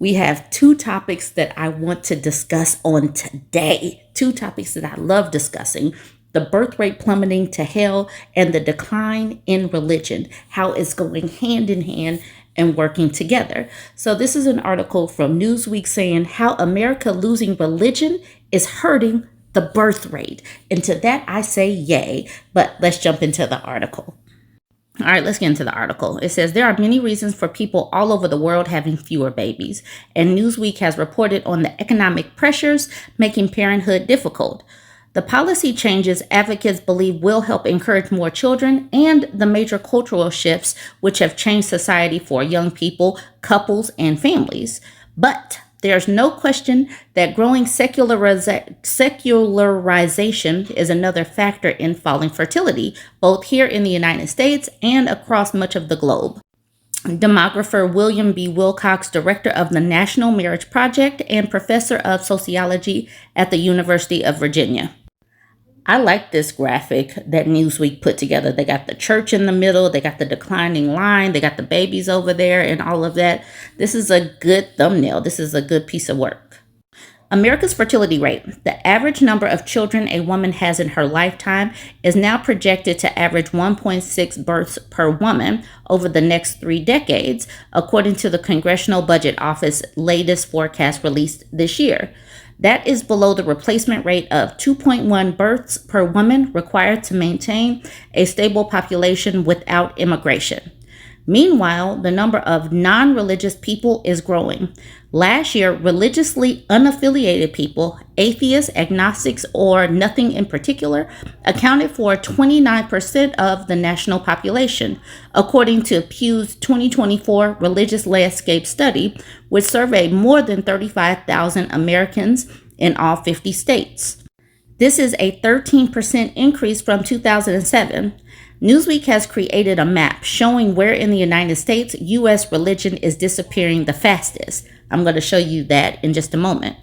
We have two topics that I want to discuss on today. Two topics that I love discussing: the birth rate plummeting to hell and the decline in religion, how it's going hand in hand and working together. So this is an article from Newsweek saying how America losing religion is hurting the birth rate. And to that I say yay, but let's jump into the article. All right, let's get into the article. It says there are many reasons for people all over the world having fewer babies, and Newsweek has reported on the economic pressures making parenthood difficult. The policy changes advocates believe will help encourage more children, and the major cultural shifts which have changed society for young people, couples, and families. But there's no question that growing secularization is another factor in falling fertility, both here in the United States and across much of the globe. Demographer William B. Wilcox, director of the National Marriage Project and professor of sociology at the University of Virginia. I like this graphic that Newsweek put together. They got the church in the middle, they got the declining line, they got the babies over there and all of that. This is a good thumbnail. This is a good piece of work. America's fertility rate, the average number of children a woman has in her lifetime, is now projected to average 1.6 births per woman over the next 3 decades, according to the Congressional Budget Office latest forecast released this year. That is below the replacement rate of 2.1 births per woman required to maintain a stable population without immigration. Meanwhile, the number of non-religious people is growing. Last year, religiously unaffiliated people, atheists, agnostics, or nothing in particular, accounted for 29% of the national population, according to Pew's 2024 Religious Landscape Study, which surveyed more than 35,000 Americans in all 50 states. This is a 13% increase from 2007. Newsweek has created a map showing where in the United States U.S. religion is disappearing the fastest. I'm going to show you that in just a moment.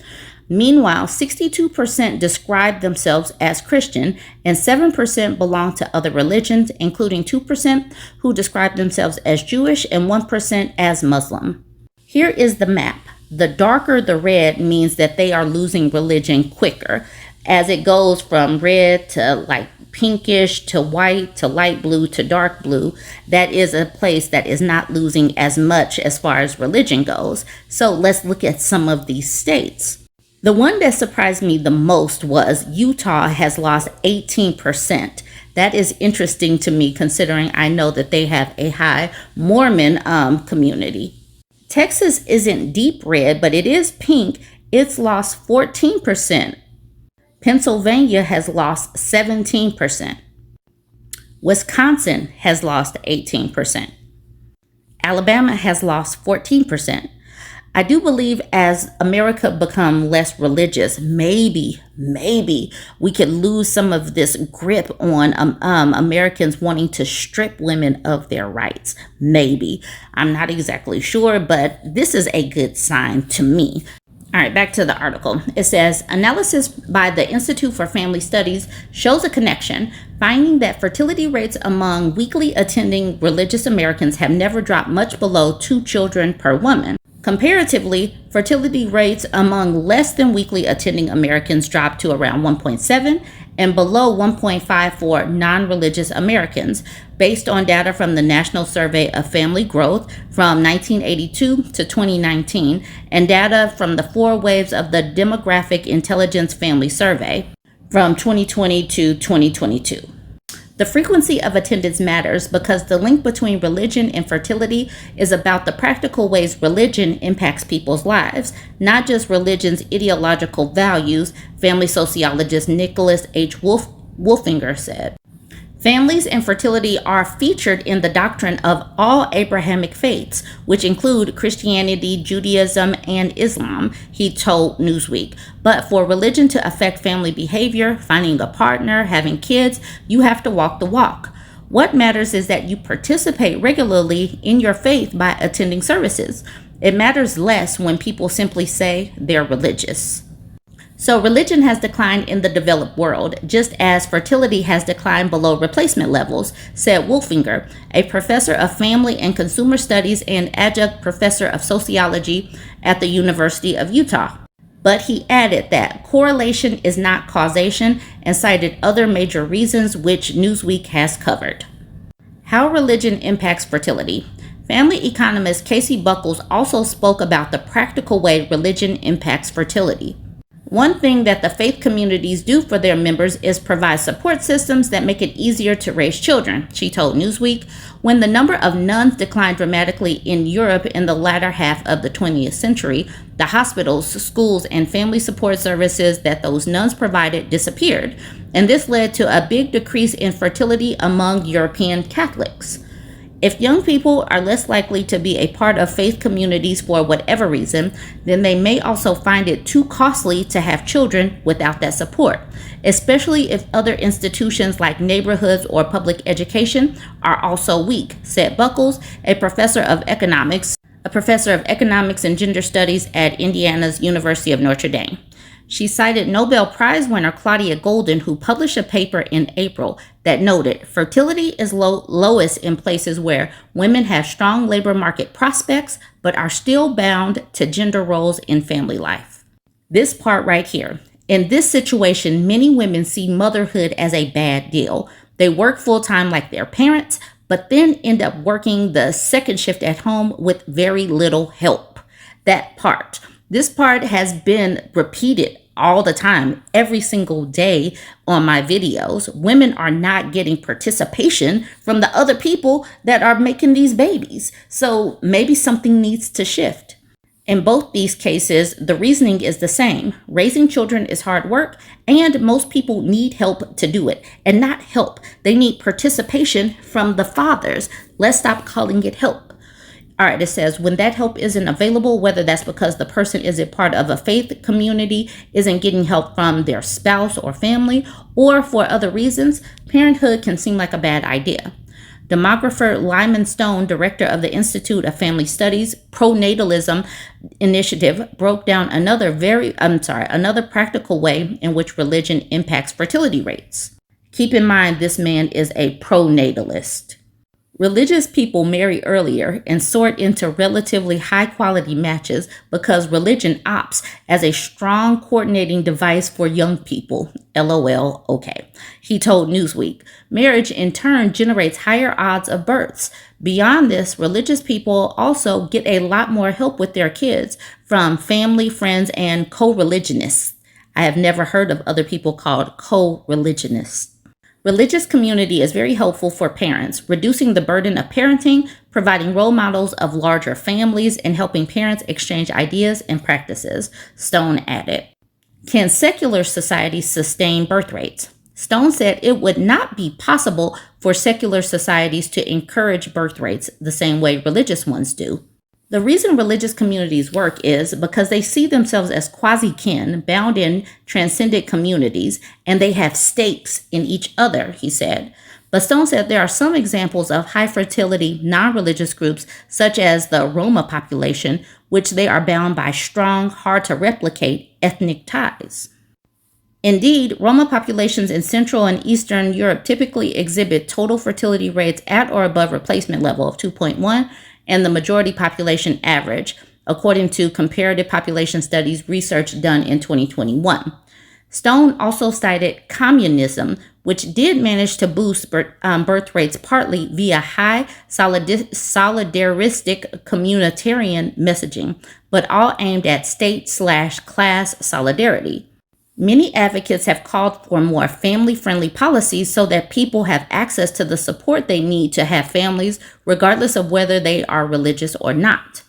Meanwhile, 62% describe themselves as Christian and 7% belong to other religions, including 2% who describe themselves as Jewish and 1% as Muslim. Here is the map. The darker the red means that they are losing religion quicker, as it goes from red to pinkish to white to light blue to dark blue. That is a place that is not losing as much as far as religion goes. So let's look at some of these states. The one that surprised me the most was Utah has lost 18%. That is interesting to me, considering I know that they have a high Mormon community. Texas isn't deep red, but it is pink. It's lost 14%. Pennsylvania has lost 17%. Wisconsin has lost 18%. Alabama has lost 14%. I do believe as America become less religious, maybe we could lose some of this grip on Americans wanting to strip women of their rights. Maybe. I'm not exactly sure, but this is a good sign to me. All right, back to the article. It says, analysis by the Institute for Family Studies shows a connection, finding that fertility rates among weekly attending religious Americans have never dropped much below 2 children per woman. Comparatively, fertility rates among less than weekly attending Americans dropped to around 1.7 and below 1.5 for non-religious Americans, based on data from the National Survey of Family Growth from 1982 to 2019 and data from the 4 waves of the Demographic Intelligence Family Survey from 2020 to 2022. The frequency of attendance matters because the link between religion and fertility is about the practical ways religion impacts people's lives, not just religion's ideological values, family sociologist Nicholas H. Wolfinger said. Families and fertility are featured in the doctrine of all Abrahamic faiths, which include Christianity, Judaism, and Islam, he told Newsweek. But for religion to affect family behavior, finding a partner, having kids, you have to walk the walk. What matters is that you participate regularly in your faith by attending services. It matters less when people simply say they're religious. So religion has declined in the developed world, just as fertility has declined below replacement levels, said Wolfinger, a professor of family and consumer studies and adjunct professor of sociology at the University of Utah. But he added that correlation is not causation and cited other major reasons which Newsweek has covered. How religion impacts fertility. Family economist Casey Buckles also spoke about the practical way religion impacts fertility. One thing that the faith communities do for their members is provide support systems that make it easier to raise children, she told Newsweek. When the number of nuns declined dramatically in Europe in the latter half of the 20th century, the hospitals, schools, and family support services that those nuns provided disappeared, and this led to a big decrease in fertility among European Catholics. If young people are less likely to be a part of faith communities for whatever reason, then they may also find it too costly to have children without that support, especially if other institutions like neighborhoods or public education are also weak, said Buckles, a professor of economics and gender studies at Indiana's University of Notre Dame. She cited Nobel Prize winner Claudia Golden, who published a paper in April that noted fertility is lowest in places where women have strong labor market prospects but are still bound to gender roles in family life. This part right here. In this situation, many women see motherhood as a bad deal. They work full-time like their parents, but then end up working the second shift at home with very little help. That part. This part has been repeated all the time, every single day on my videos. Women are not getting participation from the other people that are making these babies. So maybe something needs to shift. In both these cases, the reasoning is the same. Raising children is hard work, and most people need help to do it. And not help, they need participation from the fathers. Let's stop calling it help. All right, it says when that help isn't available, whether that's because the person isn't part of a faith community, isn't getting help from their spouse or family, or for other reasons, parenthood can seem like a bad idea. Demographer Lyman Stone, director of the Institute of Family Studies Pro-natalism initiative, broke down another practical way in which religion impacts fertility rates. Keep in mind, this man is a pro-natalist. Religious people marry earlier and sort into relatively high-quality matches because religion opts as a strong coordinating device for young people. LOL, okay. He told Newsweek. Marriage, in turn, generates higher odds of births. Beyond this, religious people also get a lot more help with their kids from family, friends, and co-religionists. I have never heard of other people called co-religionists. Religious community is very helpful for parents, reducing the burden of parenting, providing role models of larger families, and helping parents exchange ideas and practices, Stone added. Can secular societies sustain birth rates? Stone said it would not be possible for secular societies to encourage birth rates the same way religious ones do. The reason religious communities work is because they see themselves as quasi-kin, bound in transcendent communities, and they have stakes in each other, he said. But Stone said there are some examples of high fertility non-religious groups, such as the Roma population, which they are bound by strong, hard-to-replicate ethnic ties. Indeed, Roma populations in Central and Eastern Europe typically exhibit total fertility rates at or above replacement level of 2.1, and the majority population average, according to comparative population studies research done in 2021. Stone also cited communism, which did manage to boost birth rates partly via high solidaristic communitarian messaging, but all aimed at state/class solidarity. Many advocates have called for more family-friendly policies so that people have access to the support they need to have families, regardless of whether they are religious or not.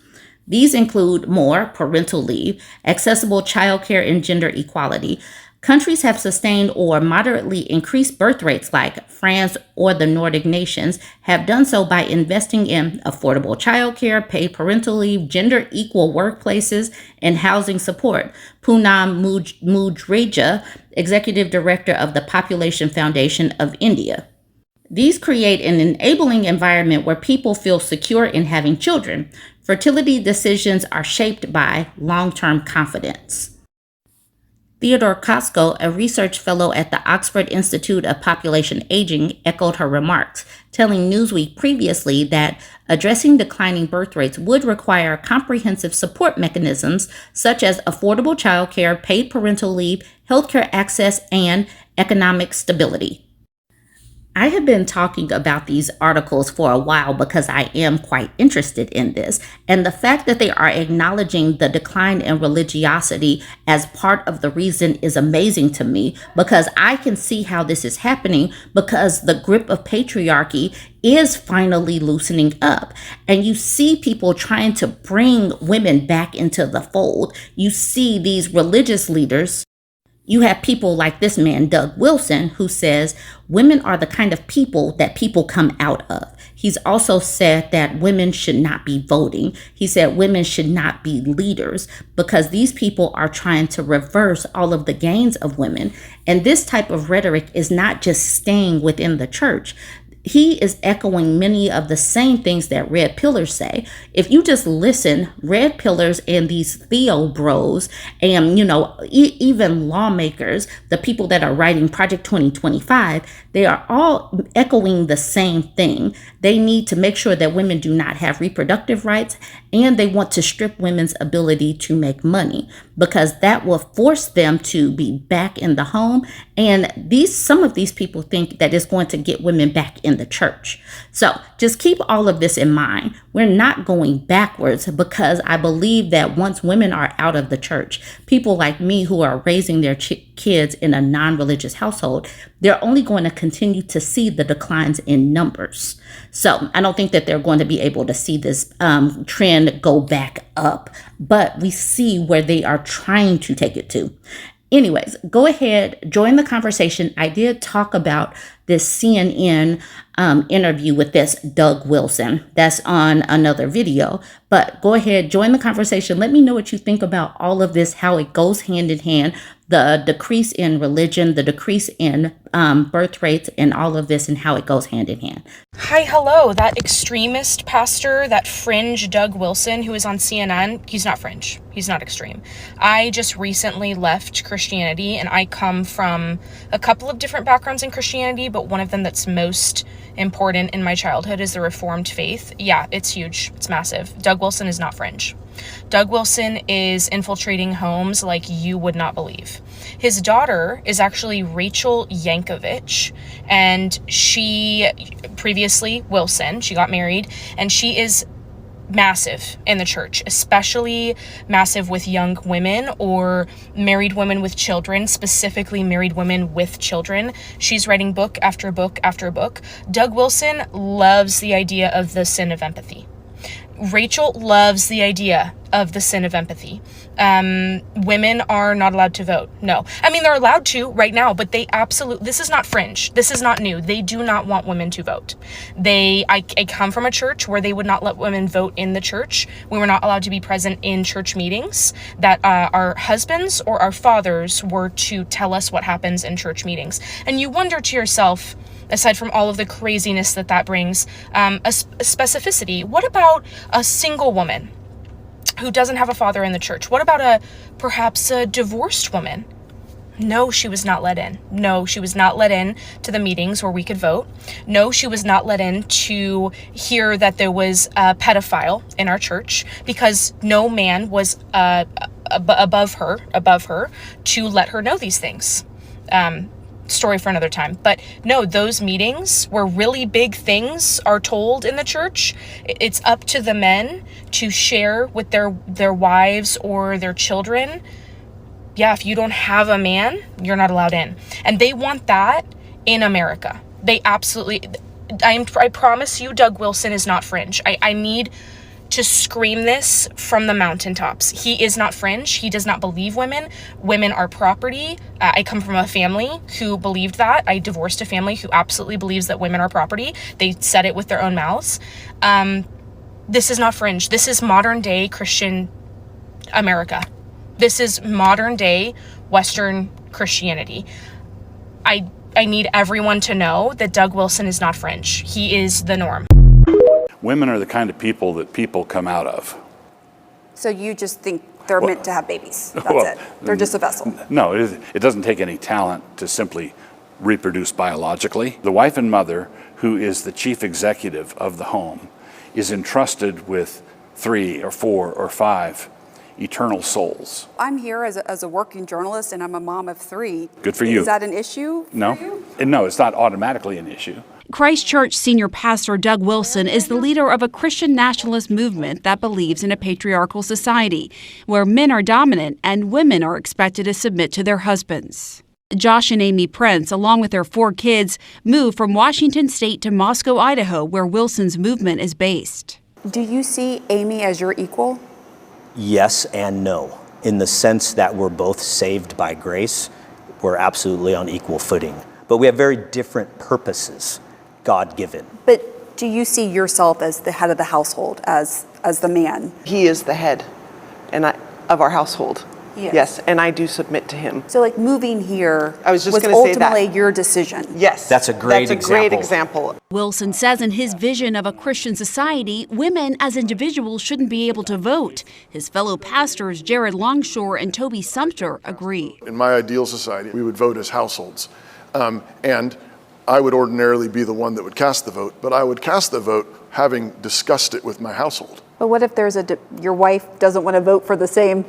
These include more parental leave, accessible childcare, and gender equality. Countries have sustained or moderately increased birth rates like France or the Nordic nations have done so by investing in affordable childcare, paid parental leave, gender equal workplaces, and housing support. Poonam Mudreja, executive director of the Population Foundation of India. These create an enabling environment where people feel secure in having children. Fertility decisions are shaped by long-term confidence. Theodore Costco, a research fellow at the Oxford Institute of Population Aging, echoed her remarks, telling Newsweek previously that addressing declining birth rates would require comprehensive support mechanisms such as affordable childcare, paid parental leave, healthcare access, and economic stability. I have been talking about these articles for a while because I am quite interested in this. And the fact that they are acknowledging the decline in religiosity as part of the reason is amazing to me, because I can see how this is happening because the grip of patriarchy is finally loosening up. And you see people trying to bring women back into the fold. You see these religious leaders. You have people like this man, Doug Wilson, who says women are the kind of people that people come out of. He's also said that women should not be voting. He said women should not be leaders because these people are trying to reverse all of the gains of women. And this type of rhetoric is not just staying within the church. He is echoing many of the same things that red pillars say. If you just listen, red pillars and these theo bros and, even lawmakers, the people that are writing Project 2025, they are all echoing the same thing. They need to make sure that women do not have reproductive rights, and they want to strip women's ability to make money because that will force them to be back in the home. And some of these people think that it's going to get women back in the church. So just keep all of this in mind. We're not going backwards because I believe that once women are out of the church, people like me who are raising their kids in a non-religious household, they're only going to continue to see the declines in numbers. So I don't think that they're going to be able to see this trend go back up, but we see where they are trying to take it to. Anyways, go ahead, join the conversation. I did talk about this CNN interview with this Doug Wilson. That's on another video, but go ahead, join the conversation. Let me know what you think about all of this, how it goes hand in hand, the decrease in religion, the decrease in birth rates, and all of this, and how it goes hand in hand. Hi, hello. That extremist pastor, that fringe Doug Wilson who is on CNN, he's not fringe. He's not extreme. I just recently left Christianity, and I come from a couple of different backgrounds in Christianity, but one of them that's most important in my childhood is the Reformed faith. Yeah, it's huge. It's massive. Doug Wilson is not fringe. Doug Wilson is infiltrating homes like you would not believe. His daughter is actually Rachel Yankovich, and she previously Wilson, she got married, and she is massive in the church, especially massive with young women or married women with children, specifically married women with children. She's writing book after book after book. Doug Wilson loves the idea of the sin of empathy. Rachel loves the idea of the sin of empathy. Women are not allowed to vote. No. I mean, they're allowed to right now, but this is not fringe. This is not new. They do not want women to vote. I come from a church where they would not let women vote in the church. We were not allowed to be present in church meetings, that our husbands or our fathers were to tell us what happens in church meetings. And you wonder to yourself, aside from all of the craziness that brings, a specificity. What about a single woman who doesn't have a father in the church? What about perhaps a divorced woman? No, she was not let in. No, she was not let in to the meetings where we could vote. No, she was not let in to hear that there was a pedophile in our church, because no man was above her to let her know these things. Story for another time. But no, those meetings where really big things are told in the church, it's up to the men to share with their wives or their children. Yeah, if you don't have a man, you're not allowed in. And they want that in America. They absolutely, I promise you, Doug Wilson is not fringe. I need to scream this from the mountaintops. He is not fringe. He does not believe women. Women are property. I come from a family who believed that. I divorced a family who absolutely believes that women are property. They said it with their own mouths. This is not fringe. This is modern day Christian America. This is modern day Western Christianity. I need everyone to know that Doug Wilson is not fringe. He is the norm. Women are the kind of people that people come out of. So you just think They're meant to have babies. That's it. They're just a vessel. No, it doesn't take any talent to simply reproduce biologically. The wife and mother, who is the chief executive of the home, is entrusted with 3 or 4 or 5 eternal souls. I'm here as a working journalist, and I'm a mom of 3. Good for you. Is that an issue for No? you? No, it's not automatically an issue. Christ Church senior pastor Doug Wilson is the leader of a Christian nationalist movement that believes in a patriarchal society where men are dominant and women are expected to submit to their husbands. Josh and Amy Prince, along with their 4 kids, moved from Washington State to Moscow, Idaho, where Wilson's movement is based. Do you see Amy as your equal? Yes and no, in the sense that we're both saved by grace. We're absolutely on equal footing, but we have very different purposes, God-given. But do you see yourself as the head of the household, as the man? He is the head of our household. Yes, and I do submit to him. So like moving here I was was gonna say that. ultimately your decision. Yes. That's a great example. Wilson says in his vision of a Christian society, women as individuals shouldn't be able to vote. His fellow pastors Jared Longshore and Toby Sumter agree. In my ideal society, we would vote as households. And I would ordinarily be the one that would cast the vote, but I would cast the vote having discussed it with my household. But what if there's your wife doesn't want to vote for the same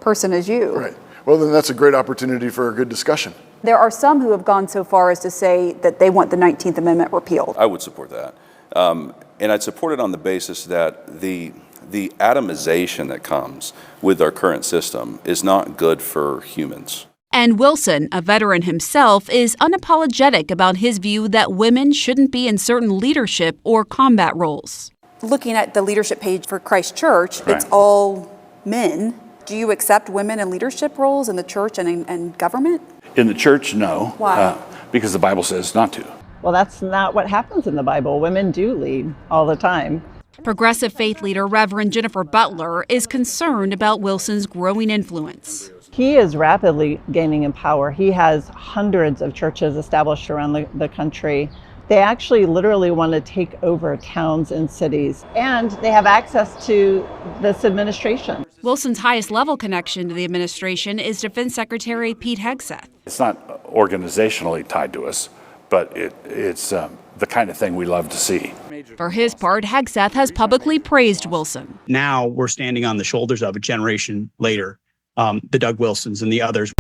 person as you? Right. Well, then that's a great opportunity for a good discussion. There are some who have gone so far as to say that they want the 19th Amendment repealed. I would support that. And I'd support it on the basis that the atomization that comes with our current system is not good for humans. And Wilson, a veteran himself, is unapologetic about his view that women shouldn't be in certain leadership or combat roles. Looking at the leadership page for Christ Church, it's all men. Do you accept women in leadership roles in the church and government? In the church, no. Why? Because the Bible says not to. Well, that's not what happens in the Bible. Women do lead all the time. Progressive faith leader Reverend Jennifer Butler is concerned about Wilson's growing influence. He is rapidly gaining in power. He has hundreds of churches established around the country. They actually literally want to take over towns and cities, and they have access to this administration. Wilson's highest level connection to the administration is Defense Secretary Pete Hegseth. It's not organizationally tied to us, but it's the kind of thing we love to see. For his part, Hegseth has publicly praised Wilson. Now we're standing on the shoulders of a generation later, the Doug Wilsons and the others.